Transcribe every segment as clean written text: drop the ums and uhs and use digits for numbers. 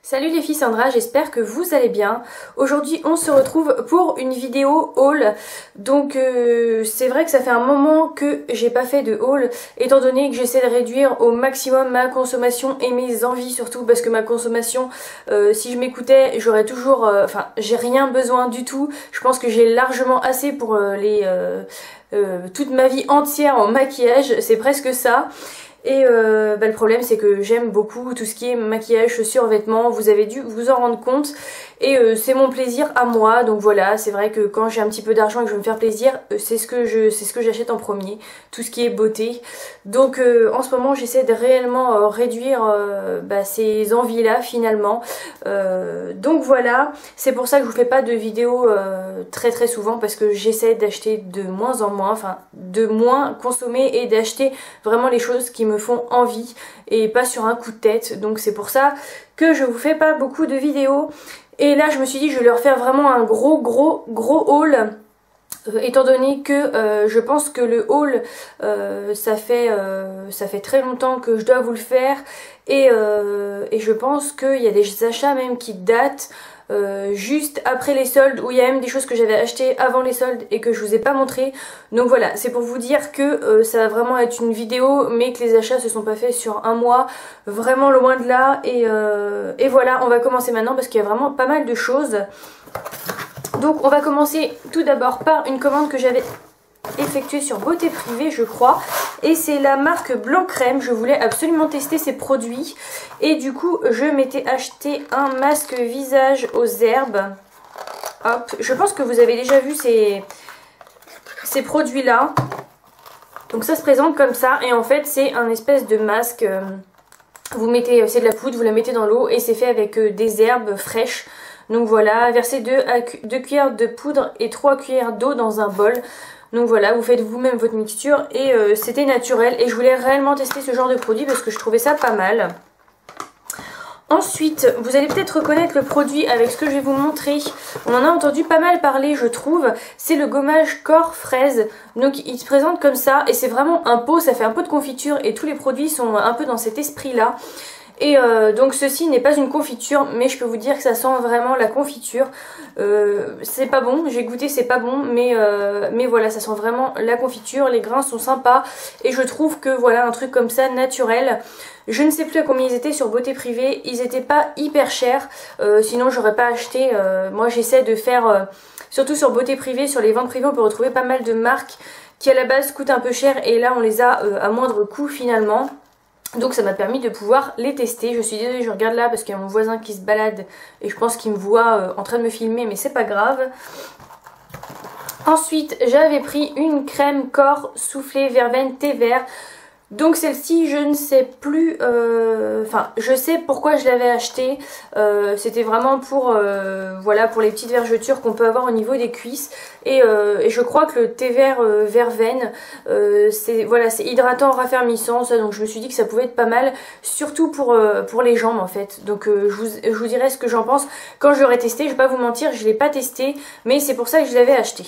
Salut les filles, Sandra, j'espère que vous allez bien. Aujourd'hui on se retrouve pour une vidéo haul. Donc c'est vrai que ça fait un moment que j'ai pas fait de haul, étant donné que j'essaie de réduire au maximum ma consommation et mes envies, surtout parce que ma consommation, si je m'écoutais, j'aurais toujours, j'ai rien besoin du tout. Je pense que j'ai largement assez pour toute ma vie entière en maquillage, c'est presque ça. Et le problème c'est que j'aime beaucoup tout ce qui est maquillage, chaussures, vêtements, vous avez dû vous en rendre compte. Et c'est mon plaisir à moi, donc voilà, c'est vrai que quand j'ai un petit peu d'argent et que je veux me faire plaisir, c'est ce que j'achète en premier, tout ce qui est beauté. Donc en ce moment j'essaie de réellement réduire ces envies là finalement. Donc voilà, c'est pour ça que je vous fais pas de vidéos très souvent, parce que j'essaie d'acheter de moins en moins, enfin de moins consommer et d'acheter vraiment les choses qui me font envie et pas sur un coup de tête. Donc c'est pour ça que je vous fais pas beaucoup de vidéos. Et là je me suis dit je vais leur faire vraiment un gros haul, étant donné que je pense que le haul ça fait très longtemps que je dois vous le faire, et je pense qu'il y a des achats même qui datent juste après les soldes, où il y a même des choses que j'avais achetées avant les soldes et que je vous ai pas montré. Donc voilà, c'est pour vous dire que ça va vraiment être une vidéo, mais que les achats se sont pas faits sur un mois, vraiment loin de là. Et voilà, on va commencer maintenant parce qu'il y a vraiment pas mal de choses. Donc on va commencer tout d'abord par une commande que j'avais effectuée sur Beauté Privée, je crois, et c'est la marque Blanc Crème. Je voulais absolument tester ces produits et du coup je m'étais acheté un masque visage aux herbes. Hop, je pense que vous avez déjà vu ces produits là. Donc ça se présente comme ça, et en fait c'est un espèce de masque. Vous mettez, c'est de la poudre, vous la mettez dans l'eau et c'est fait avec des herbes fraîches. Donc voilà, versez 2 cuillères de poudre et 3 cuillères d'eau dans un bol. Donc voilà, vous faites vous-même votre mixture et c'était naturel. Et je voulais réellement tester ce genre de produit parce que je trouvais ça pas mal. Ensuite, vous allez peut-être reconnaître le produit avec ce que je vais vous montrer. On en a entendu pas mal parler, je trouve. C'est le gommage corps fraise. Donc il se présente comme ça et c'est vraiment un pot, ça fait un pot de confiture et tous les produits sont un peu dans cet esprit-là. Et donc ceci n'est pas une confiture, mais je peux vous dire que ça sent vraiment la confiture. C'est pas bon, j'ai goûté, c'est pas bon, mais voilà, ça sent vraiment la confiture. Les grains sont sympas et je trouve que voilà, un truc comme ça naturel. Je ne sais plus à combien ils étaient sur Beauté Privée, ils étaient pas hyper chers, sinon j'aurais pas acheté. Moi j'essaie de faire, surtout sur Beauté Privée, sur les ventes privées on peut retrouver pas mal de marques qui à la base coûtent un peu cher, et là on les a à moindre coût finalement. Donc ça m'a permis de pouvoir les tester. Je suis désolée, je regarde là parce qu'il y a mon voisin qui se balade et je pense qu'il me voit en train de me filmer, mais c'est pas grave. Ensuite j'avais pris une crème corps soufflé verveine thé vert. Donc celle-ci je ne sais plus, je sais pourquoi je l'avais achetée. C'était vraiment pour voilà, pour les petites vergetures qu'on peut avoir au niveau des cuisses. Et je crois que le thé vert verveine, c'est voilà, c'est hydratant, raffermissant, ça, donc je me suis dit que ça pouvait être pas mal, surtout pour les jambes en fait. Donc je vous dirai ce que j'en pense quand je l'aurai testé. Je vais pas vous mentir, je l'ai pas testé, mais c'est pour ça que je l'avais acheté.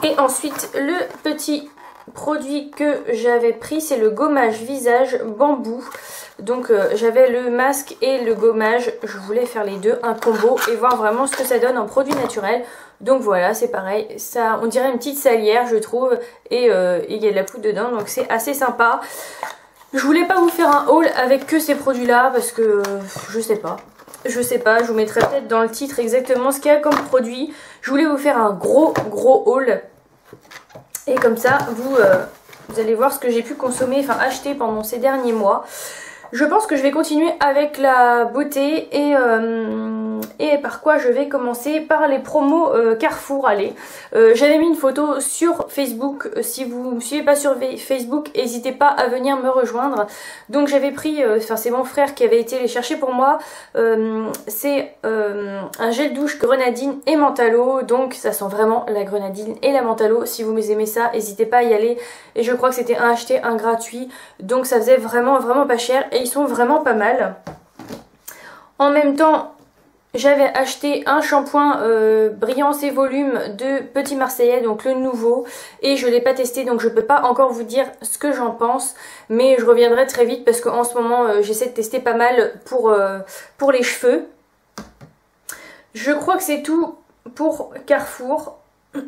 Et ensuite le petit produit que j'avais pris, c'est le gommage visage bambou. Donc j'avais le masque et le gommage, je voulais faire les deux, un combo, et voir vraiment ce que ça donne en produit naturel. Donc voilà, c'est pareil, ça on dirait une petite salière je trouve, et il y a de la poudre dedans, donc c'est assez sympa. Je voulais pas vous faire un haul avec que ces produits là parce que je sais pas, je vous mettrai peut-être dans le titre exactement ce qu'il y a comme produit. Je voulais vous faire un gros haul. Et comme ça, vous allez voir ce que j'ai pu consommer, enfin acheter pendant ces derniers mois. Je pense que je vais continuer avec la beauté et par quoi je vais commencer? Par les promos Carrefour. Allez, j'avais mis une photo sur Facebook. Si vous ne me suivez pas sur Facebook, n'hésitez pas à venir me rejoindre. Donc j'avais pris, c'est mon frère qui avait été les chercher pour moi. C'est un gel douche grenadine et mentalo. Donc ça sent vraiment la grenadine et la mentalo. Si vous aimez ça, n'hésitez pas à y aller. Et je crois que c'était un acheté, un gratuit. Donc ça faisait vraiment pas cher. Et ils sont vraiment pas mal. En même temps, j'avais acheté un shampoing Brillance et Volume de Petit Marseillais, donc le nouveau, et je l'ai pas testé, donc je peux pas encore vous dire ce que j'en pense, mais je reviendrai très vite parce qu'en ce moment j'essaie de tester pas mal pour les cheveux. Je crois que c'est tout pour Carrefour.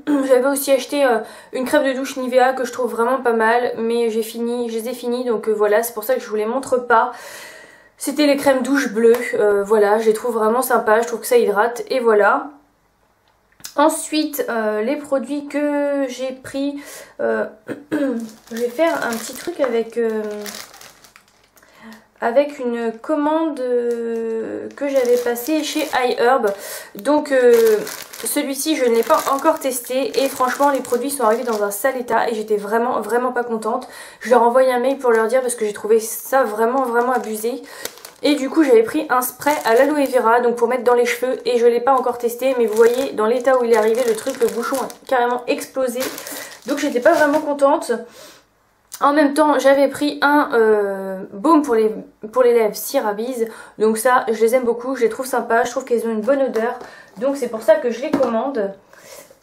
J'avais aussi acheté une crème de douche Nivea que je trouve vraiment pas mal, mais je les ai finis, donc voilà, c'est pour ça que je vous les montre pas. C'était les crèmes douche bleues, voilà, je les trouve vraiment sympas, je trouve que ça hydrate, et voilà. Ensuite, les produits que j'ai pris, je vais faire un petit truc avec une commande que j'avais passée chez iHerb. Donc celui-ci je ne l'ai pas encore testé et franchement les produits sont arrivés dans un sale état et j'étais vraiment pas contente. Je leur ai envoyé un mail pour leur dire parce que j'ai trouvé ça vraiment abusé. Et du coup j'avais pris un spray à l'aloe vera donc pour mettre dans les cheveux et je ne l'ai pas encore testé, mais vous voyez dans l'état où il est arrivé le truc, le bouchon a carrément explosé. Donc j'étais pas vraiment contente. En même temps, j'avais pris un baume pour les lèvres CeraVe. Donc ça, je les aime beaucoup, je les trouve sympas, je trouve qu'elles ont une bonne odeur. Donc c'est pour ça que je les commande.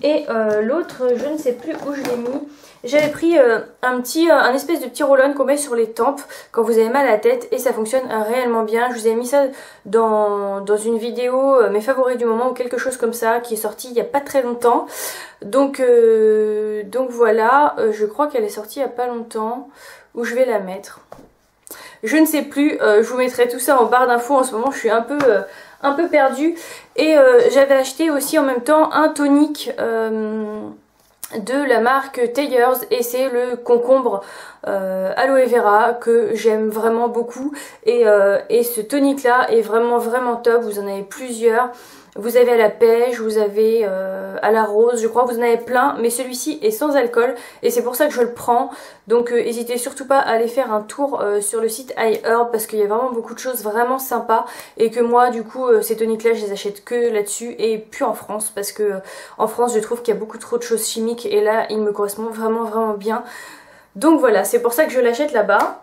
Et l'autre, je ne sais plus où je l'ai mis. J'avais pris un espèce de petit roll-on qu'on met sur les tempes quand vous avez mal à la tête et ça fonctionne réellement bien. Je vous ai mis ça dans une vidéo, mes favoris du moment ou quelque chose comme ça, qui est sortie il n'y a pas très longtemps. Donc voilà, je crois qu'elle est sortie il n'y a pas longtemps, où je vais la mettre. Je ne sais plus, je vous mettrai tout ça en barre d'infos. En ce moment je suis un peu perdue. Et j'avais acheté aussi en même temps un tonique de la marque Tayers et c'est le concombre aloe vera que j'aime vraiment beaucoup et ce tonique là est vraiment top. Vous en avez plusieurs, vous avez à la pêche, vous avez à la rose, je crois que vous en avez plein, mais celui-ci est sans alcool et c'est pour ça que je le prends. Donc n'hésitez surtout pas à aller faire un tour sur le site iHerb parce qu'il y a vraiment beaucoup de choses vraiment sympas et que moi du coup ces toniques là je les achète que là-dessus et plus en France parce que en France je trouve qu'il y a beaucoup trop de choses chimiques et là il me correspond vraiment bien. Donc voilà, c'est pour ça que je l'achète là-bas.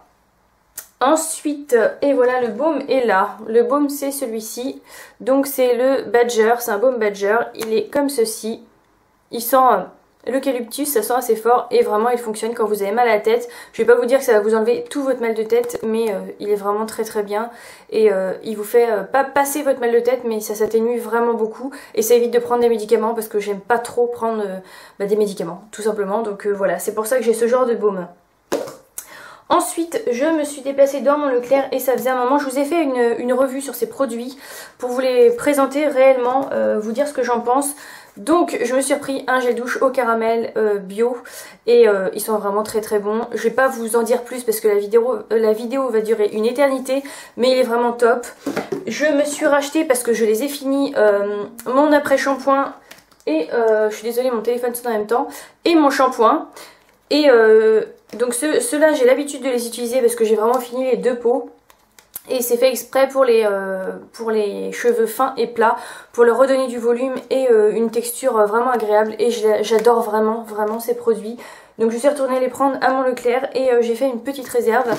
Ensuite, et voilà, le baume est là. Le baume c'est celui-ci. Donc c'est le Badger, c'est un baume Badger. Il est comme ceci. Il sent l'eucalyptus, ça sent assez fort et vraiment il fonctionne quand vous avez mal à la tête. Je vais pas vous dire que ça va vous enlever tout votre mal de tête, mais il est vraiment très bien. Et il vous fait pas passer votre mal de tête, mais ça s'atténue vraiment beaucoup. Et ça évite de prendre des médicaments parce que j'aime pas trop prendre des médicaments, tout simplement. Donc voilà, c'est pour ça que j'ai ce genre de baume. Ensuite, je me suis déplacée dans mon Leclerc et ça faisait un moment, je vous ai fait une revue sur ces produits pour vous les présenter réellement, vous dire ce que j'en pense. Donc je me suis repris un gel douche au caramel bio et ils sont vraiment très bons. Je vais pas vous en dire plus parce que la vidéo va durer une éternité, mais il est vraiment top. Je me suis racheté parce que je les ai finis mon après-shampoing et je suis désolée mon téléphone sonne en même temps, et mon shampoing. Et donc ceux-là j'ai l'habitude de les utiliser parce que j'ai vraiment fini les deux pots. Et c'est fait exprès pour les cheveux fins et plats, pour leur redonner du volume et une texture vraiment agréable. Et j'adore vraiment ces produits. Donc je suis retournée les prendre à mon Leclerc et j'ai fait une petite réserve.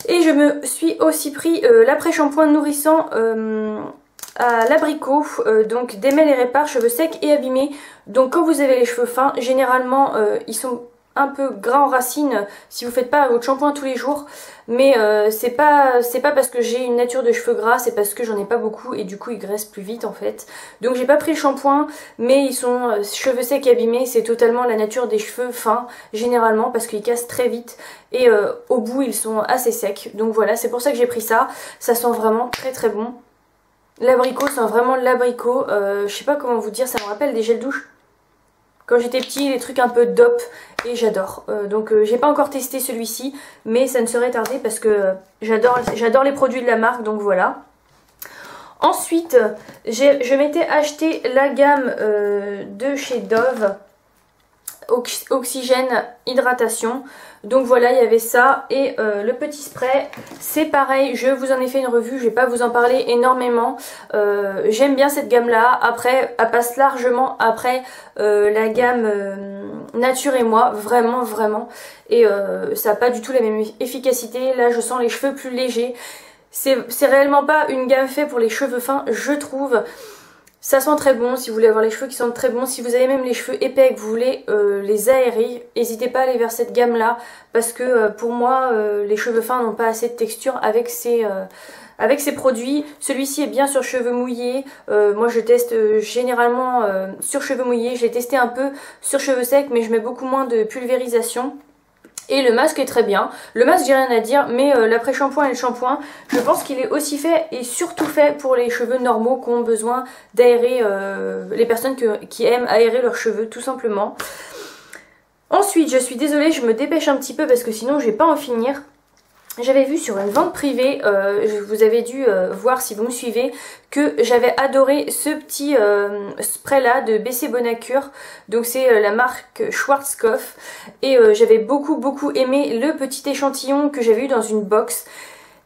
Et je me suis aussi pris l'après-shampoing nourrissant à l'abricot, donc Demel et Répar cheveux secs et abîmés. Donc quand vous avez les cheveux fins, généralement ils sont un peu gras en racines si vous faites pas votre shampoing tous les jours, mais c'est pas parce que j'ai une nature de cheveux gras, c'est parce que j'en ai pas beaucoup et du coup ils graissent plus vite en fait. Donc j'ai pas pris le shampoing, mais ils sont cheveux secs et abîmés, c'est totalement la nature des cheveux fins généralement parce qu'ils cassent très vite et au bout ils sont assez secs. Donc voilà, c'est pour ça que j'ai pris ça. Ça sent vraiment très bon. L'abricot sent vraiment l'abricot, je sais pas comment vous dire, ça me rappelle des gels douche quand j'étais petit, les trucs un peu dope, et j'adore. Donc j'ai pas encore testé celui-ci, mais ça ne serait tardé parce que j'adore les produits de la marque, donc voilà. Ensuite, je m'étais acheté la gamme de chez Dove, Oxygène Hydratation. Donc voilà, il y avait ça et le petit spray, c'est pareil, je vous en ai fait une revue, je vais pas vous en parler énormément. J'aime bien cette gamme là, après elle passe largement après la gamme Nature et Moi, vraiment. Et ça n'a pas du tout la même efficacité, là je sens les cheveux plus légers. c'est réellement pas une gamme faite pour les cheveux fins, je trouve. Ça sent très bon si vous voulez avoir les cheveux qui sentent très bon. Si vous avez même les cheveux épais et que vous voulez les aérer, n'hésitez pas à aller vers cette gamme là. Parce que pour moi, les cheveux fins n'ont pas assez de texture avec ces produits. Celui-ci est bien sur cheveux mouillés. Moi je teste généralement sur cheveux mouillés. Je l'ai testé un peu sur cheveux secs mais je mets beaucoup moins de pulvérisation. Et le masque est très bien. Le masque, j'ai rien à dire, mais l'après-shampoing et le shampoing, je pense qu'il est aussi fait et surtout fait pour les cheveux normaux qui ont besoin d'aérer, les personnes qui aiment aérer leurs cheveux, tout simplement. Ensuite, je suis désolée, je me dépêche un petit peu parce que sinon je vais pas en finir. J'avais vu sur une vente privée, vous avez dû voir si vous me suivez, que j'avais adoré ce petit spray là de BC Bonacure. Donc c'est la marque Schwarzkopf. Et j'avais beaucoup aimé le petit échantillon que j'avais eu dans une box.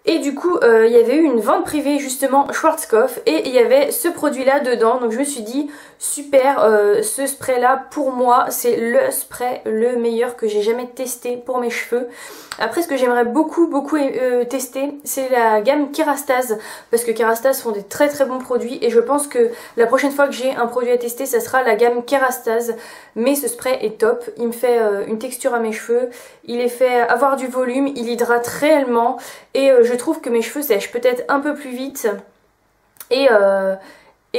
Et du coup, il y avait eu une vente privée justement Schwarzkopf et il y avait ce produit là dedans. Donc je me suis dit, super, ce spray là pour moi c'est le spray le meilleur que j'ai jamais testé pour mes cheveux. Après ce que j'aimerais beaucoup tester c'est la gamme Kerastase. Parce que Kerastase font des très bons produits. Et je pense que la prochaine fois que j'ai un produit à tester ça sera la gamme Kerastase. Mais ce spray est top, il me fait une texture à mes cheveux. Il est fait avoir du volume, il hydrate réellement. Et je trouve que mes cheveux sèchent peut-être un peu plus vite. Et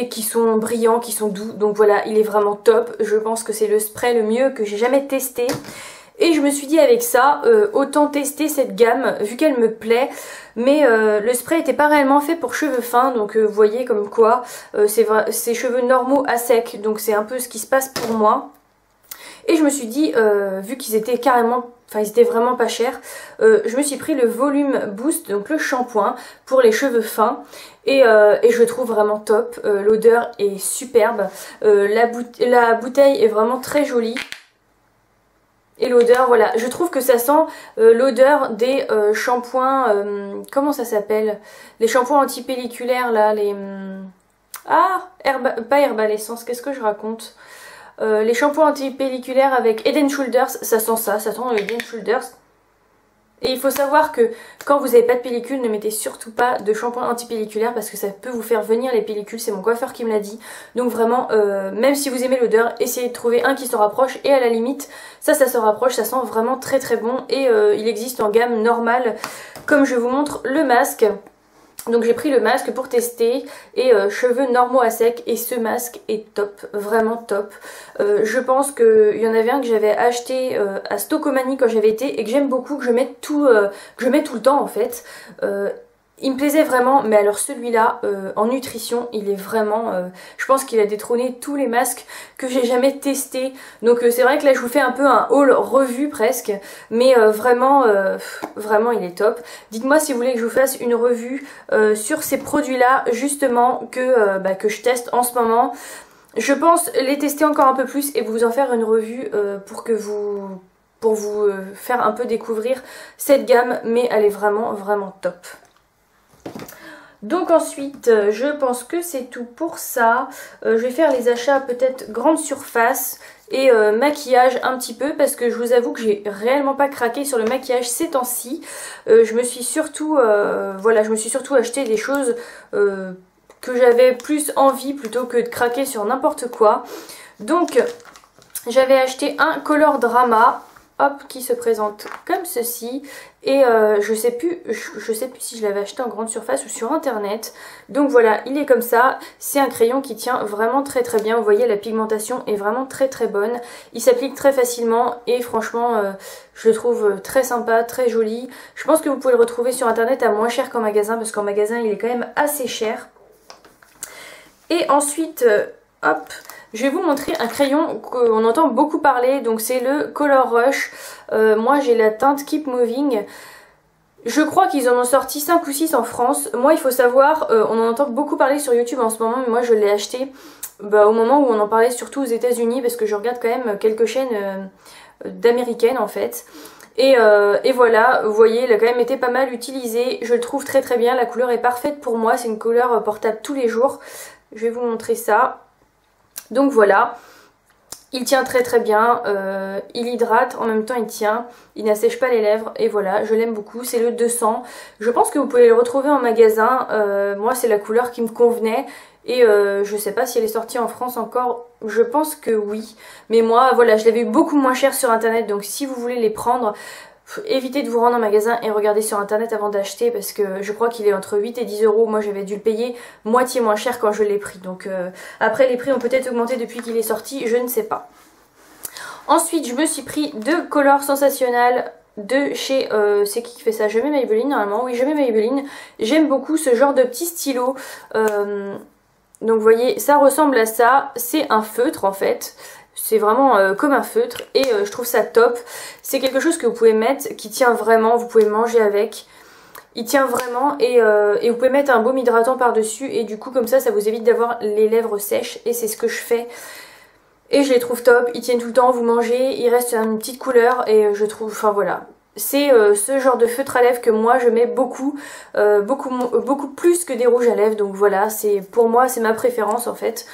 qui sont brillants, qui sont doux. Donc voilà, il est vraiment top. Je pense que c'est le spray le mieux que j'ai jamais testé. Et je me suis dit avec ça, autant tester cette gamme vu qu'elle me plaît. Mais le spray n'était pas réellement fait pour cheveux fins. Donc vous voyez comme quoi c'est cheveux normaux à sec. Donc c'est un peu ce qui se passe pour moi. Et je me suis dit, vu qu'ils étaient ils étaient vraiment pas chers, je me suis pris le volume boost, donc le shampoing pour les cheveux fins. Et je le trouve vraiment top, l'odeur est superbe, la bouteille est vraiment très jolie. Et l'odeur, voilà, je trouve que ça sent l'odeur des shampoings, comment ça s'appelle? Les shampoings antipelliculaires là, les... pas Herbal Essence, qu'est-ce que je raconte? Les shampoings antipelliculaires avec Head & Shoulders, ça sent le Head & Shoulders. Et il faut savoir que quand vous n'avez pas de pellicule, ne mettez surtout pas de shampoing antipelliculaire parce que ça peut vous faire venir les pellicules, c'est mon coiffeur qui me l'a dit. Donc vraiment, même si vous aimez l'odeur, essayez de trouver un qui se rapproche et à la limite, ça se rapproche, ça sent vraiment très bon. Et il existe en gamme normale, comme je vous montre le masque. Donc j'ai pris le masque pour tester et cheveux normaux à sec et ce masque est top, vraiment top. Je pense qu'il y en avait un que j'avais acheté à Stocomanie quand j'avais été et que j'aime beaucoup, que je mets tout le temps en fait. Il me plaisait vraiment, mais alors celui-là, en nutrition, il est vraiment... je pense qu'il a détrôné tous les masques que j'ai jamais testés. Donc c'est vrai que là, je vous fais un peu un haul revue presque. Mais vraiment, il est top. Dites-moi si vous voulez que je vous fasse une revue sur ces produits-là, justement, que je teste en ce moment. Je pense les tester encore un peu plus et vous en faire une revue pour vous faire un peu découvrir cette gamme. Mais elle est vraiment top. Donc ensuite, je pense que c'est tout pour ça. Je vais faire les achats peut-être grande surface et maquillage un petit peu parce que je vous avoue que j'ai réellement pas craqué sur le maquillage ces temps-ci. Je me suis surtout acheté des choses que j'avais plus envie plutôt que de craquer sur n'importe quoi. Donc j'avais acheté un Color Drama. Hop, qui se présente comme ceci. Et je sais plus si je l'avais acheté en grande surface ou sur internet. Donc voilà, il est comme ça. C'est un crayon qui tient vraiment très bien. Vous voyez, la pigmentation est vraiment très bonne. Il s'applique très facilement et franchement, je le trouve très sympa, très joli. Je pense que vous pouvez le retrouver sur internet à moins cher qu'en magasin parce qu'en magasin, il est quand même assez cher. Et ensuite, hop... je vais vous montrer un crayon qu'on entend beaucoup parler, donc c'est le Color Rush. Moi j'ai la teinte Keep Moving. Je crois qu'ils en ont sorti 5 ou 6 en France. Moi il faut savoir, on en entend beaucoup parler sur YouTube en ce moment, mais moi je l'ai acheté au moment où on en parlait surtout aux États-Unis parce que je regarde quand même quelques chaînes d'américaines en fait. Et voilà, vous voyez, il a quand même été pas mal utilisé. Je le trouve très bien, la couleur est parfaite pour moi, c'est une couleur portable tous les jours. Je vais vous montrer ça. Donc voilà, Il tient très très bien, il hydrate, en même temps il tient, il n'assèche pas les lèvres et voilà, je l'aime beaucoup, c'est le 200. Je pense que vous pouvez le retrouver en magasin, moi c'est la couleur qui me convenait et je sais pas si elle est sortie en France encore, je pense que oui. Mais moi voilà, je l'avais eu beaucoup moins cher sur internet, donc si vous voulez les prendre, évitez de vous rendre en magasin et regardez sur internet avant d'acheter parce que je crois qu'il est entre 8 et 10 euros. Moi j'avais dû le payer moitié moins cher quand je l'ai pris. Donc après les prix ont peut-être augmenté depuis qu'il est sorti, je ne sais pas. Ensuite je me suis pris deux Color Sensationnel de chez... c'est qui fait ça? Je mets Maybelline normalement. Oui, je mets Maybelline. J'aime beaucoup ce genre de petit stylo. Donc vous voyez, ça ressemble à ça. C'est un feutre en fait. C'est vraiment comme un feutre et je trouve ça top. C'est quelque chose que vous pouvez mettre, qui tient vraiment, vous pouvez manger avec. Il tient vraiment et vous pouvez mettre un baume hydratant par dessus et du coup comme ça vous évite d'avoir les lèvres sèches et c'est ce que je fais. Et je les trouve top, ils tiennent tout le temps, vous mangez, il reste une petite couleur et je trouve, enfin voilà. C'est ce genre de feutre à lèvres que moi je mets beaucoup, beaucoup plus que des rouges à lèvres. Donc voilà, pour moi c'est ma préférence en fait.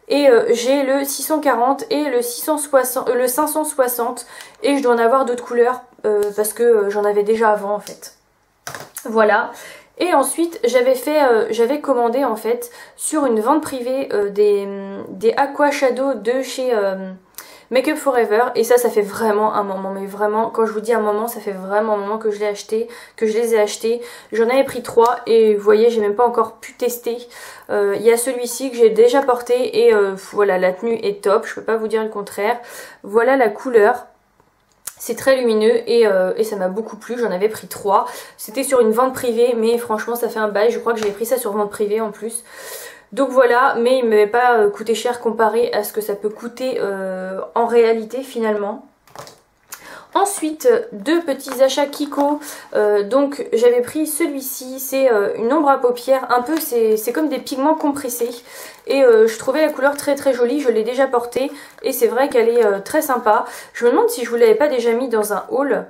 Et j'ai le 640 et le 560 et je dois en avoir d'autres couleurs parce que j'en avais déjà avant en fait. Voilà. Et ensuite j'avais commandé en fait sur une vente privée des Aqua Shadow de chez Make Up For Ever et ça fait vraiment un moment, mais vraiment quand je vous dis un moment ça fait vraiment un moment que je l'ai acheté, que je les ai achetés. J'en avais pris 3 et vous voyez j'ai même pas encore pu tester. Il y a celui-ci que j'ai déjà porté et voilà la tenue est top, je peux pas vous dire le contraire. Voilà la couleur. C'est très lumineux et ça m'a beaucoup plu, j'en avais pris 3. C'était sur une vente privée mais franchement ça fait un bail, je crois que j'avais pris ça sur vente privée en plus. Donc voilà, mais il ne m'avait pas coûté cher comparé à ce que ça peut coûter en réalité finalement. Ensuite, deux petits achats Kiko, donc j'avais pris celui-ci, c'est une ombre à paupières, un peu c'est comme des pigments compressés et je trouvais la couleur très très jolie, je l'ai déjà portée et c'est vrai qu'elle est très sympa. Je me demande si je vous l'avais pas déjà mis dans un haul.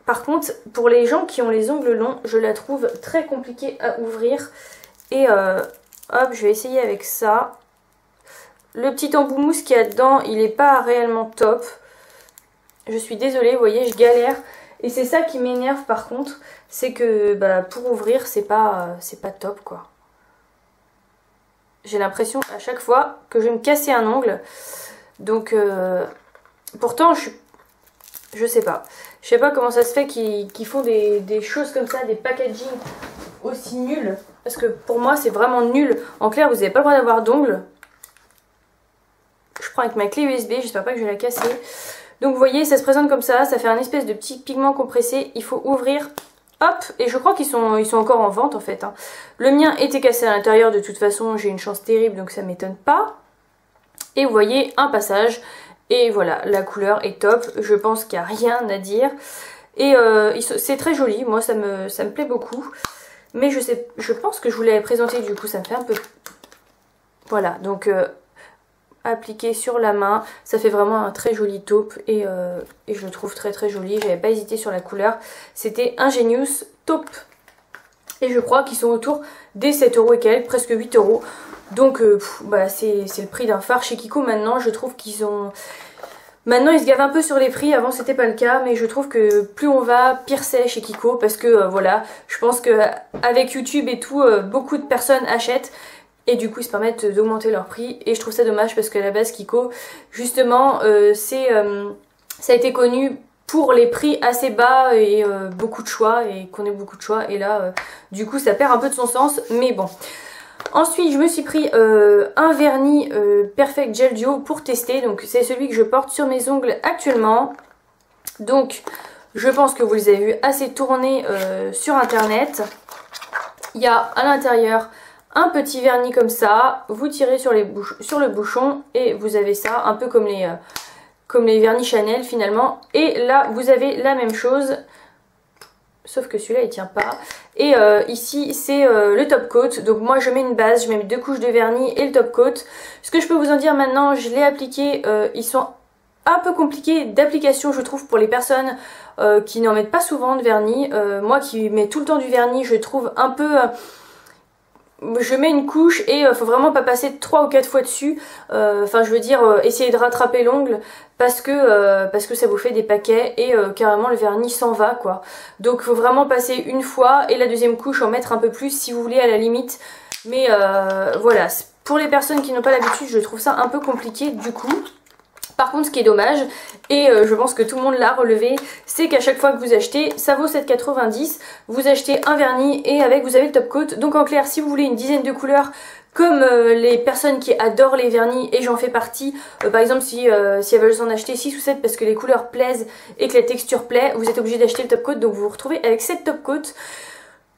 Par contre, pour les gens qui ont les ongles longs, je la trouve très compliquée à ouvrir et hop, je vais essayer avec ça. Le petit embout mousse qu'il y a dedans, il n'est pas réellement top. Je suis désolée, vous voyez, je galère. Et c'est ça qui m'énerve par contre, c'est que pour ouvrir, c'est pas top quoi. J'ai l'impression à chaque fois que je vais me casser un ongle. Donc, pourtant, je sais pas. Je sais pas comment ça se fait qu'ils font des choses comme ça, des packaging aussi nuls. Parce que pour moi, c'est vraiment nul. En clair, vous n'avez pas le droit d'avoir d'ongles. Je prends avec ma clé USB, j'espère pas que je vais la casser. Donc vous voyez, ça se présente comme ça fait un espèce de petit pigment compressé. Il faut ouvrir, hop, et je crois qu'ils sont encore en vente en fait. Hein. Le mien était cassé à l'intérieur, de toute façon j'ai une chance terrible donc ça m'étonne pas. Et vous voyez, un passage, et voilà, la couleur est top, je pense qu'il n'y a rien à dire. Et c'est très joli, moi ça me plaît beaucoup. Mais je pense que je vous l'avais présenté du coup, ça me fait un peu... Voilà, donc... appliqué sur la main, ça fait vraiment un très joli taupe et je le trouve très très joli, j'avais pas hésité sur la couleur, c'était Ingenious Taupe et je crois qu'ils sont autour des 7 € et quelques, presque 8 €, donc c'est le prix d'un phare chez Kiko maintenant. Je trouve qu'ils ont... Maintenant ils se gavent un peu sur les prix, avant c'était pas le cas, mais je trouve que plus on va, pire c'est chez Kiko parce que voilà, je pense que avec YouTube et tout, beaucoup de personnes achètent. Et du coup ils se permettent d'augmenter leur prix et je trouve ça dommage parce qu'à la base Kiko justement ça a été connu pour les prix assez bas et beaucoup de choix et qu'on ait beaucoup de choix et là du coup ça perd un peu de son sens mais bon. Ensuite je me suis pris un vernis Perfect Gel Duo pour tester, donc c'est celui que je porte sur mes ongles actuellement. Donc je pense que vous les avez vu assez tourner sur internet. Il y a à l'intérieur un petit vernis comme ça, vous tirez sur le bouchon et vous avez ça, un peu comme les vernis Chanel finalement. Et là vous avez la même chose, sauf que celui-là il tient pas. Et ici c'est le top coat, donc moi je mets une base, je mets 2 couches de vernis et le top coat. Ce que je peux vous en dire maintenant, je l'ai appliqué, ils sont un peu compliqués d'application je trouve pour les personnes qui n'en mettent pas souvent de vernis. Moi qui mets tout le temps du vernis, je trouve un peu... je mets une couche et faut vraiment pas passer 3 ou 4 fois dessus. Enfin je veux dire essayer de rattraper l'ongle parce que ça vous fait des paquets et carrément le vernis s'en va quoi. Donc faut vraiment passer une fois et la deuxième couche en mettre un peu plus si vous voulez à la limite. Mais voilà, pour les personnes qui n'ont pas l'habitude je trouve ça un peu compliqué du coup. Par contre ce qui est dommage, et je pense que tout le monde l'a relevé, c'est qu'à chaque fois que vous achetez, ça vaut 7,90, vous achetez un vernis et avec vous avez le top coat. Donc en clair, si vous voulez une dizaine de couleurs, comme les personnes qui adorent les vernis, et j'en fais partie, par exemple si elles veulent en acheter 6 ou 7 parce que les couleurs plaisent et que la texture plaît, vous êtes obligé d'acheter le top coat, donc vous vous retrouvez avec 7 top coats.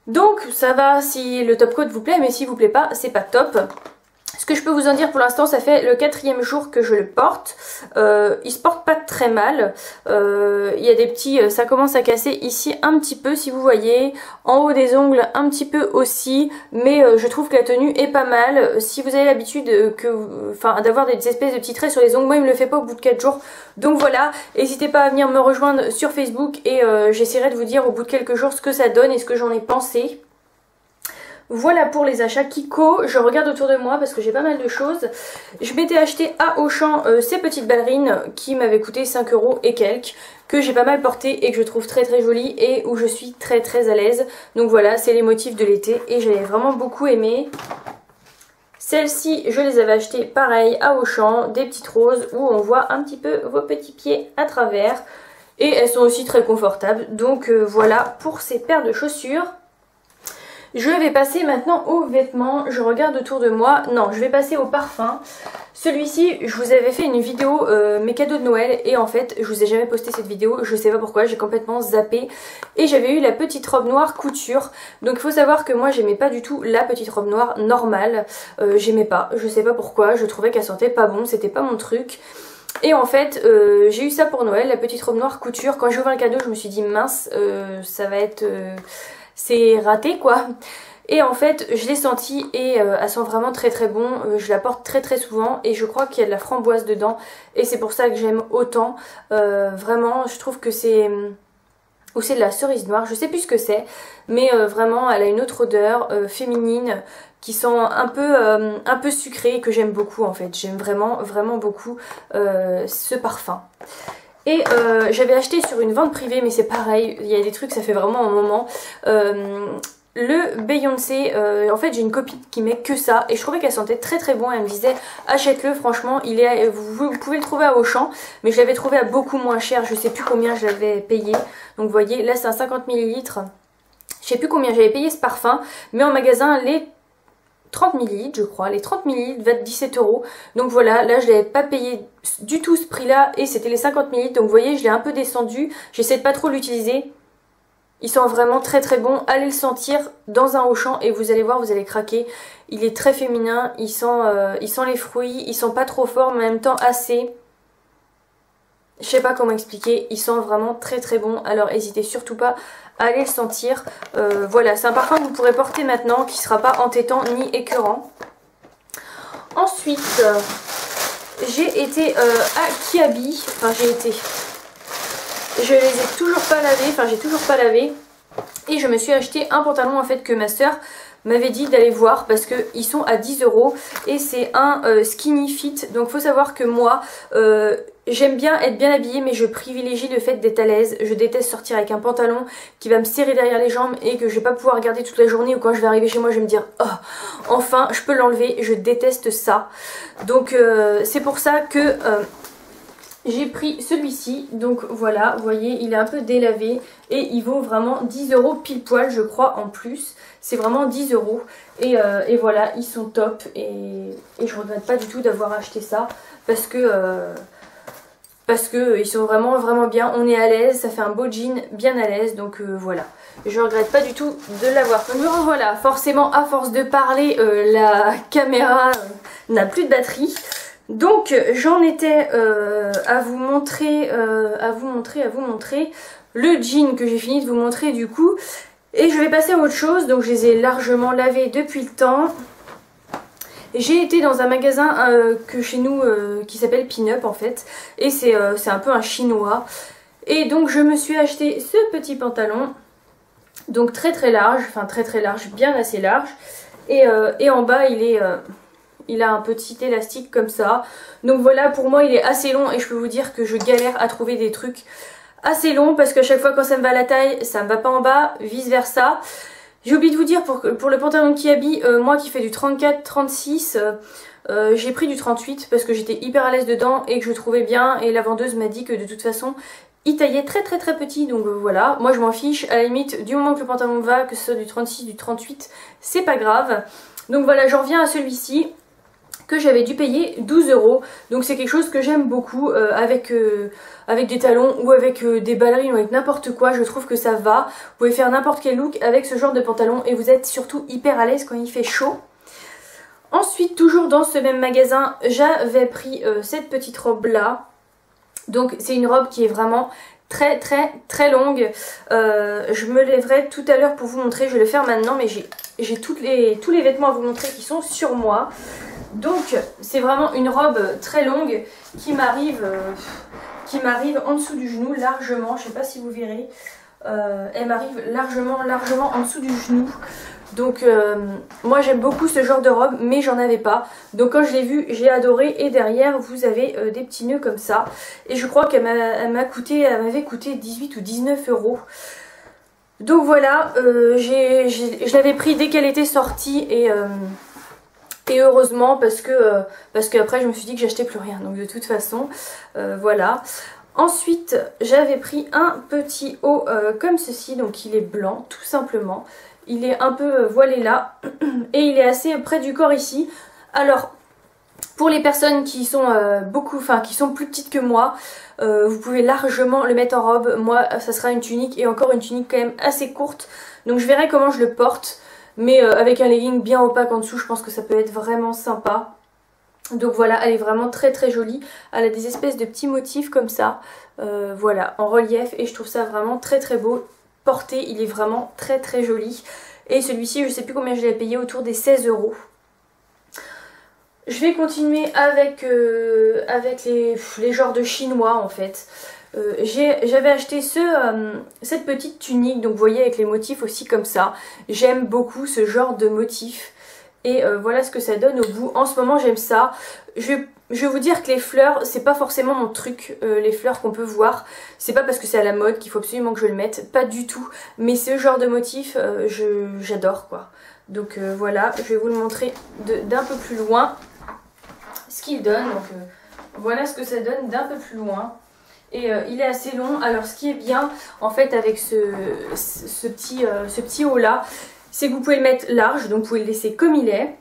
Donc ça va si le top coat vous plaît, mais si vous plaît pas, c'est pas top. Ce que je peux vous en dire pour l'instant, ça fait le 4e jour que je le porte. Il se porte pas très mal. Il y a des petits, ça commence à casser ici un petit peu si vous voyez. En haut des ongles un petit peu aussi. Mais je trouve que la tenue est pas mal. Si vous avez l'habitude d'avoir des espèces de petits traits sur les ongles, moi il me le fait pas au bout de 4 jours. Donc voilà, n'hésitez pas à venir me rejoindre sur Facebook et j'essaierai de vous dire au bout de quelques jours ce que ça donne et ce que j'en ai pensé. Voilà pour les achats Kiko. Je regarde autour de moi parce que j'ai pas mal de choses. Je m'étais acheté à Auchan ces petites ballerines qui m'avaient coûté 5 € et quelques, que j'ai pas mal porté et que je trouve très très jolies et où je suis très très à l'aise. Donc voilà, c'est les motifs de l'été et j'avais vraiment beaucoup aimé. Celles-ci, je les avais achetées pareil à Auchan, des petites roses où on voit un petit peu vos petits pieds à travers. Et elles sont aussi très confortables. Donc voilà pour ces paires de chaussures. Je vais passer maintenant aux vêtements, je regarde autour de moi, non je vais passer au parfum. Celui-ci, je vous avais fait une vidéo mes cadeaux de Noël et en fait je vous ai jamais posté cette vidéo, je sais pas pourquoi, j'ai complètement zappé. Et j'avais eu la petite robe noire couture, donc il faut savoir que moi j'aimais pas du tout la petite robe noire normale, j'aimais pas, je sais pas pourquoi, je trouvais qu'elle sentait pas bon, c'était pas mon truc. Et en fait j'ai eu ça pour Noël, la petite robe noire couture, quand j'ai ouvert le cadeau je me suis dit mince, ça va être... c'est raté quoi. Et en fait je l'ai sentie et elle sent vraiment très très bon, je la porte très très souvent et je crois qu'il y a de la framboise dedans et c'est pour ça que j'aime autant. Vraiment je trouve que c'est... ou c'est de la cerise noire, je sais plus ce que c'est, mais vraiment elle a une autre odeur féminine qui sent un peu sucré, que j'aime beaucoup en fait. J'aime vraiment vraiment beaucoup ce parfum. Et j'avais acheté sur une vente privée, mais c'est pareil, il y a des trucs, ça fait vraiment un moment. Le Beyoncé, en fait j'ai une copine qui met que ça et je trouvais qu'elle sentait très très bon. Elle me disait achète-le, franchement il est, vous pouvez le trouver à Auchan, mais je l'avais trouvé à beaucoup moins cher, je sais plus combien je l'avais payé. Donc vous voyez là c'est un 50 ml, je sais plus combien j'avais payé ce parfum, mais en magasin les 30 ml je crois, les 30 ml va de 17 €. Donc voilà, là je l'avais pas payé du tout ce prix là et c'était les 50 ml, donc vous voyez je l'ai un peu descendu, j'essaie de pas trop l'utiliser. Il sent vraiment très très bon, allez le sentir dans un Auchan et vous allez voir, vous allez craquer. Il est très féminin, il sent les fruits, il sent pas trop fort mais en même temps assez... Je sais pas comment expliquer, il sent vraiment très très bon, alors n'hésitez surtout pas à aller le sentir. Voilà, c'est un parfum que vous pourrez porter maintenant, qui sera pas entêtant ni écœurant. Ensuite, j'ai été à Kiabi, enfin je les ai toujours pas lavés, enfin j'ai toujours pas lavé. Et je me suis acheté un pantalon en fait que ma soeur m'avait dit d'aller voir parce qu'ils sont à 10 € et c'est un skinny fit. Donc faut savoir que moi j'aime bien être bien habillée mais je privilégie le fait d'être à l'aise. Je déteste sortir avec un pantalon qui va me serrer derrière les jambes et que je vais pas pouvoir garder toute la journée, ou quand je vais arriver chez moi je vais me dire oh enfin je peux l'enlever, je déteste ça. Donc c'est pour ça que j'ai pris celui-ci. Donc voilà, vous voyez il est un peu délavé et il vaut vraiment 10 € pile poil je crois en plus. C'est vraiment 10 € et voilà, ils sont top et je regrette pas du tout d'avoir acheté ça parce que ils sont vraiment vraiment bien, on est à l'aise, ça fait un beau jean bien à l'aise, donc voilà. Je regrette pas du tout de l'avoir. Donc me revoilà, forcément à force de parler la caméra n'a plus de batterie. Donc j'en étais à vous montrer le jean que j'ai fini de vous montrer du coup. Et je vais passer à autre chose, donc je les ai largement lavés depuis le temps. J'ai été dans un magasin que chez nous qui s'appelle Pin-Up en fait. Et c'est un peu un chinois. Et donc je me suis acheté ce petit pantalon. Donc très très large, enfin très très large, bien assez large. Et en bas il a un petit élastique comme ça. Donc voilà, pour moi il est assez long et je peux vous dire que je galère à trouver des trucs assez longs parce qu'à chaque fois quand ça me va à la taille, ça me va pas en bas, vice versa. J'ai oublié de vous dire pour le pantalon de Kiabi, moi qui fais du 34-36, j'ai pris du 38 parce que j'étais hyper à l'aise dedans et que je trouvais bien, et la vendeuse m'a dit que de toute façon il taillait très petit, donc voilà. Moi je m'en fiche, à la limite du moment que le pantalon me va, que ce soit du 36, du 38, c'est pas grave. Donc voilà, j'en reviens à celui-ci que j'avais dû payer 12 €. Donc c'est quelque chose que j'aime beaucoup avec des talons ou avec des ballerines ou avec n'importe quoi. Je trouve que ça va. Vous pouvez faire n'importe quel look avec ce genre de pantalon et vous êtes surtout hyper à l'aise quand il fait chaud. Ensuite, toujours dans ce même magasin, j'avais pris cette petite robe là. Donc c'est une robe qui est vraiment très longue. Je me lèverai tout à l'heure pour vous montrer. Je vais le faire maintenant, mais j'ai tous les vêtements à vous montrer qui sont sur moi. Donc c'est vraiment une robe très longue qui m'arrive en dessous du genou largement. Je sais pas si vous verrez. Elle m'arrive largement en dessous du genou. Donc moi j'aime beaucoup ce genre de robe, mais j'en avais pas. Donc quand je l'ai vue, j'ai adoré. Et derrière vous avez des petits nœuds comme ça. Et je crois qu'elle m'avait coûté 18 ou 19 €. Donc voilà, je l'avais pris dès qu'elle était sortie et heureusement parce que après je me suis dit que j'achetais plus rien. Donc de toute façon, voilà. Ensuite j'avais pris un petit haut comme ceci. Donc il est blanc tout simplement. Il est un peu voilé là et il est assez près du corps ici. Alors pour les personnes qui sont qui sont plus petites que moi, vous pouvez largement le mettre en robe. Moi ça sera une tunique, et encore une tunique quand même assez courte. Donc je verrai comment je le porte. Mais avec un legging bien opaque en dessous, je pense que ça peut être vraiment sympa. Donc voilà, elle est vraiment très jolie. Elle a des espèces de petits motifs comme ça. Voilà, en relief. Et je trouve ça vraiment très beau. Porté, il est vraiment très joli. Et celui-ci, je sais plus combien je l'ai payé, autour des 16 €. Je vais continuer avec les genres de chinois en fait. J'avais acheté cette petite tunique, donc vous voyez avec les motifs aussi comme ça. J'aime beaucoup ce genre de motifs. Et voilà ce que ça donne au bout. En ce moment j'aime ça. Je vais vous dire que les fleurs, c'est pas forcément mon truc, les fleurs qu'on peut voir. C'est pas parce que c'est à la mode qu'il faut absolument que je le mette, pas du tout. Mais ce genre de motif, j'adore quoi. Donc voilà, je vais vous le montrer d'un peu plus loin ce qu'il donne. Donc voilà ce que ça donne d'un peu plus loin. Et il est assez long. Alors ce qui est bien en fait avec ce petit haut là, c'est que vous pouvez le mettre large, donc vous pouvez le laisser comme il est.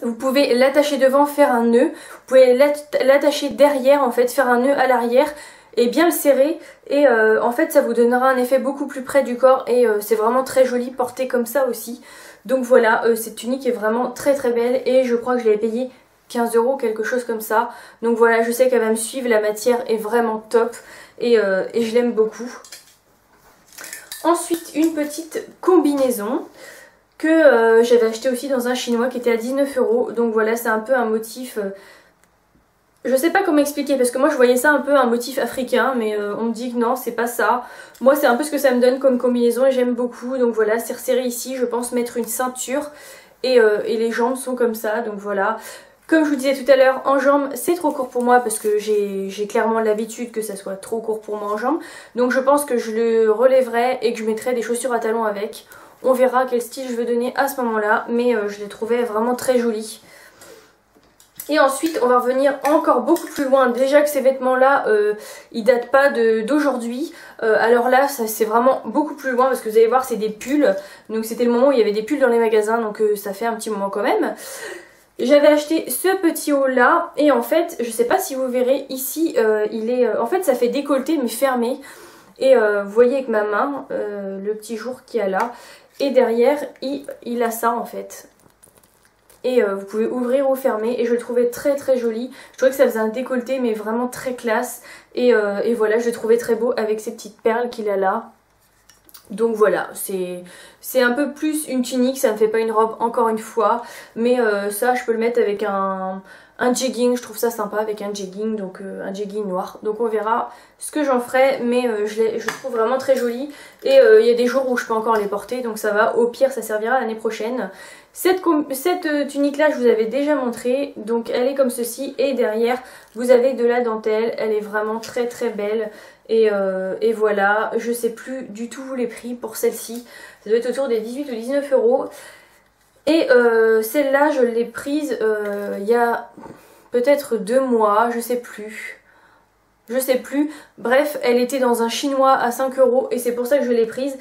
Vous pouvez l'attacher devant, faire un nœud. Vous pouvez l'attacher derrière en fait, faire un nœud à l'arrière et bien le serrer. Et en fait ça vous donnera un effet beaucoup plus près du corps. Et c'est vraiment très joli porté comme ça aussi. Donc voilà, cette tunique est vraiment très belle. Et je crois que je l'avais payée 15 €, quelque chose comme ça. Donc voilà, je sais qu'elle va me suivre, la matière est vraiment top et je l'aime beaucoup. Ensuite, une petite combinaison que j'avais acheté aussi dans un chinois qui était à 19 €. Donc voilà, c'est un peu un motif... je sais pas comment expliquer parce que moi je voyais ça un peu un motif africain, mais on me dit que non, c'est pas ça. Moi c'est un peu ce que ça me donne comme combinaison et j'aime beaucoup. Donc voilà, c'est resserré ici, je pense mettre une ceinture et les jambes sont comme ça, donc voilà. Comme je vous disais tout à l'heure, en jambes c'est trop court pour moi parce que j'ai clairement l'habitude que ça soit trop court pour moi en jambes. Donc je pense que je le relèverai et que je mettrai des chaussures à talons avec. On verra quel style je veux donner à ce moment-là, mais je les trouvais vraiment très jolis. Et ensuite on va revenir encore beaucoup plus loin. Déjà que ces vêtements là ils datent pas d'aujourd'hui. Alors là c'est vraiment beaucoup plus loin parce que vous allez voir c'est des pulls. Donc c'était le moment où il y avait des pulls dans les magasins, donc ça fait un petit moment quand même. J'avais acheté ce petit haut là et en fait je sais pas si vous verrez ici il est en fait ça fait décolleté mais fermé. Et vous voyez avec ma main le petit jour qu'il y a là. Et derrière il a ça en fait. Et vous pouvez ouvrir ou fermer. Et je le trouvais très joli. Je trouvais que ça faisait un décolleté mais vraiment très classe. Et voilà, je le trouvais très beau avec ces petites perles qu'il a là. Donc voilà, c'est un peu plus une tunique, ça ne fait pas une robe encore une fois, mais ça je peux le mettre avec un jegging, je trouve ça sympa avec un jegging, donc un jegging noir. Donc on verra ce que j'en ferai, mais je le trouve vraiment très joli et il y a des jours où je peux encore les porter, donc ça va, au pire ça servira l'année prochaine. Cette tunique là je vous avais déjà montré, donc elle est comme ceci et derrière vous avez de la dentelle, elle est vraiment très très belle. Et voilà, je sais plus du tout les prix pour celle-ci. Ça doit être autour des 18 ou 19 euros. Et celle-là, je l'ai prise il y a peut-être 2 mois, je sais plus. Je sais plus. Bref, elle était dans un chinois à 5 euros et c'est pour ça que je l'ai prise.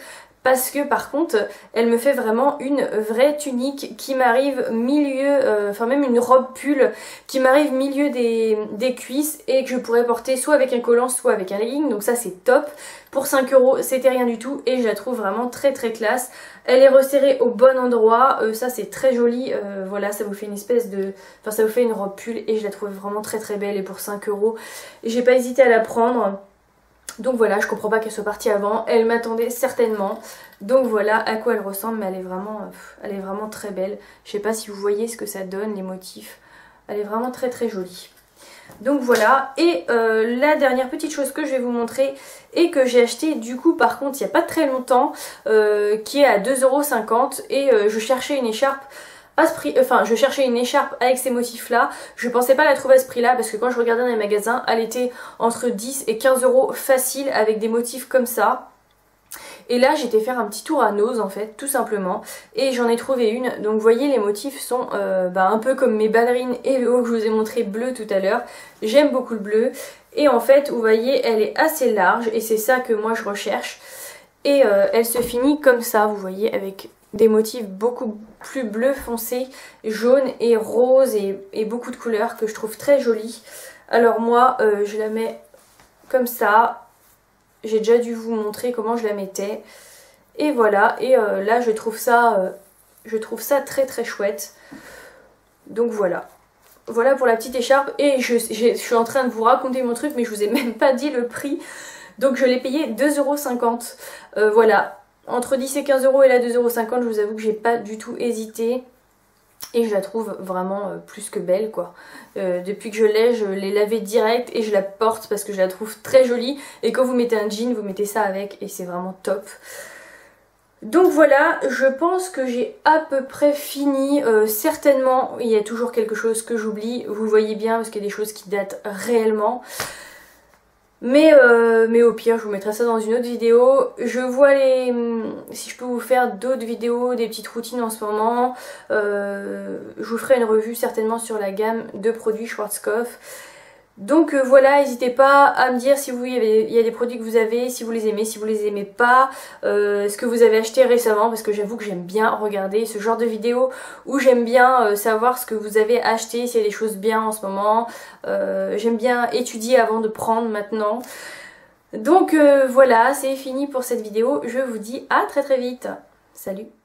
Parce que par contre, elle me fait vraiment une vraie tunique qui m'arrive milieu, enfin même une robe pull qui m'arrive milieu des cuisses et que je pourrais porter soit avec un collant, soit avec un legging. Donc ça c'est top. Pour 5 euros, c'était rien du tout et je la trouve vraiment très très classe. Elle est resserrée au bon endroit, ça c'est très joli. Voilà, ça vous fait une espèce de... Enfin ça vous fait une robe pull et je la trouve vraiment très très belle et pour 5 euros. J'ai pas hésité à la prendre. Donc voilà, je comprends pas qu'elle soit partie avant, elle m'attendait certainement. Donc voilà à quoi elle ressemble, mais elle est vraiment très belle. Je sais pas si vous voyez ce que ça donne, les motifs. Elle est vraiment très très jolie. Donc voilà, et la dernière petite chose que je vais vous montrer et que j'ai acheté du coup par contre il n'y a pas très longtemps, qui est à 2,50 € et je cherchais une écharpe à ce prix, enfin je cherchais une écharpe avec ces motifs là, je pensais pas la trouver à ce prix là parce que quand je regardais dans les magasins elle était entre 10 et 15 euros facile avec des motifs comme ça. Et là j'étais faire un petit tour à Nose en fait tout simplement et j'en ai trouvé une. Donc vous voyez les motifs sont un peu comme mes ballerines et le haut que je vous ai montré bleu tout à l'heure. J'aime beaucoup le bleu et en fait vous voyez elle est assez large et c'est ça que moi je recherche. Et elle se finit comme ça vous voyez avec des motifs beaucoup plus bleu foncé, jaune et rose et beaucoup de couleurs que je trouve très jolies. Alors moi je la mets comme ça. J'ai déjà dû vous montrer comment je la mettais. Et voilà, et là je trouve ça très très chouette. Donc voilà. Voilà pour la petite écharpe. Et je suis en train de vous raconter mon truc, mais je vous ai même pas dit le prix. Donc je l'ai payé 2,50 €. Voilà. Entre 10 et 15 euros et là 2,50 €, je vous avoue que j'ai pas du tout hésité. Et je la trouve vraiment plus que belle quoi. Depuis que je l'ai lavée direct et je la porte parce que je la trouve très jolie. Et quand vous mettez un jean, vous mettez ça avec et c'est vraiment top. Donc voilà, je pense que j'ai à peu près fini. Certainement, il y a toujours quelque chose que j'oublie. Vous voyez bien parce qu'il y a des choses qui datent réellement. Mais au pire je vous mettrai ça dans une autre vidéo. Je vois si je peux vous faire d'autres vidéos, des petites routines en ce moment. Je vous ferai une revue certainement sur la gamme de produits Schwarzkopf. Donc voilà, n'hésitez pas à me dire si il y a des produits que vous avez, si vous les aimez, si vous les aimez pas, ce que vous avez acheté récemment, parce que j'avoue que j'aime bien regarder ce genre de vidéos où j'aime bien savoir ce que vous avez acheté, s'il y a des choses bien en ce moment. J'aime bien étudier avant de prendre maintenant. Donc voilà, c'est fini pour cette vidéo. Je vous dis à très très vite. Salut!